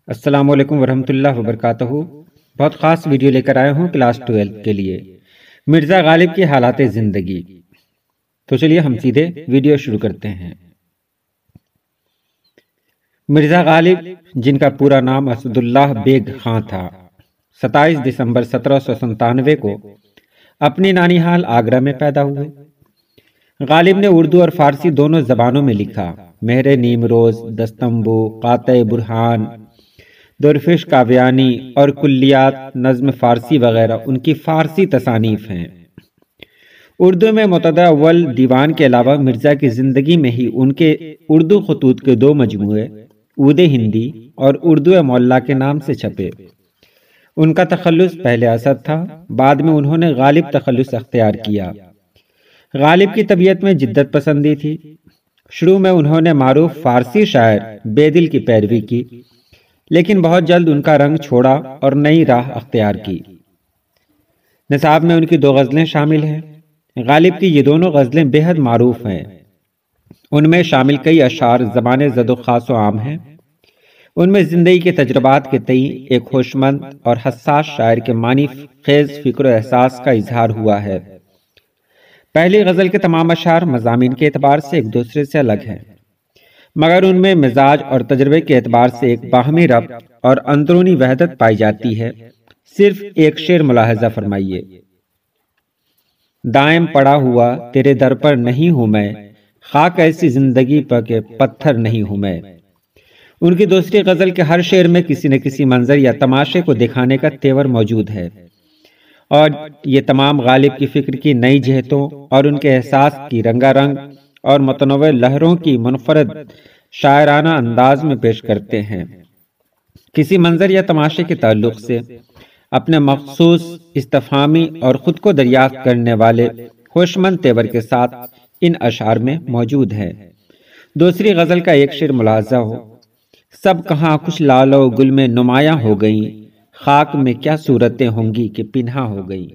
السلام علیکم ورحمۃ اللہ وبرکاتہ۔ بہت خاص ویڈیو لے کر آیا ہوں کلاس 12 کے لیے، مرزا غالب کی حالات زندگی۔ تو چلیے ہم سیدھے ویڈیو شروع کرتے ہیں۔ مرزا غالب، جن کا پورا نام اسد اللہ بیگ خاں تھا، 27 دسمبر 1797 کو اپنی نانیہال آگرہ میں پیدا ہوئے۔ غالب نے اردو اور فارسی دونوں زبانوں میں لکھا۔ مہر نیمروز، دستمبو، قاطع برہان، درفش کاویانی اور کلیات نظم فارسی وغیرہ ان کی فارسی تصانیف ہیں۔ اردو میں متدع اول دیوان کے علاوہ مرزا کی زندگی میں ہی ان کے اردو خطوط کے 2 مجموعے عود ہندی اور اردو معلیٰ کے نام سے چھپے۔ ان کا تخلص پہلے اسد تھا، بعد میں انہوں نے غالب تخلص اختیار کیا۔ غالب کی طبیعت میں جدت پسندی تھی۔ شروع میں انہوں نے معروف فارسی شاعر بیدل کی پیروی کی، لیکن بہت جلد ان کا رنگ چھوڑا اور نئی راہ اختیار کی۔ نصاب میں ان کی 2 غزلیں شامل ہیں۔ غالب کی یہ دونوں غزلیں بے حد معروف ہیں۔ ان میں شامل کئی اشعار زبان زد و خاص و عام ہیں۔ ان میں زندگی کے تجربات کے تئیں ایک ہوشمند اور حساس شاعر کے معنی خیز فکر و احساس کا اظہار ہوا ہے۔ پہلی غزل کے تمام اشعار مضامین کے اعتبار سے ایک دوسرے سے الگ ہیں، مگر ان میں مزاج اور تجربے کے اعتبار سے ایک باہمی ربط اور اندرونی وحدت پائی جاتی ہے۔ صرف ایک شعر ملاحظہ فرمائیے: دائم پڑا ہوا تیرے در پر نہیں ہوں میں، خاک ایسی زندگی پر کہ پتھر نہیں ہوں میں۔ ان کی دوسری غزل کے ہر شعر میں کسی نہ کسی منظر یا تماشے کو دکھانے کا تیور موجود ہے، اور یہ تمام غالب کی فکر کی نئی جہتوں اور ان کے احساس کی رنگا رنگ اور متنوع لہروں کی منفرد شاعرانہ انداز میں پیش کرتے ہیں۔ کسی منظر یا تماشے کے تعلق سے اپنے مخصوص استفہامی اور خود کو دریافت کرنے والے ہوشمند تیور کے ساتھ ان اشعار میں موجود ہے۔ دوسری غزل کا ایک شعر ملاحظہ ہو: سب کہاں کچھ لال و گل میں نمایاں ہو گئیں، خاک میں کیا صورتیں ہوں گی کہ پنہاں ہو گئیں۔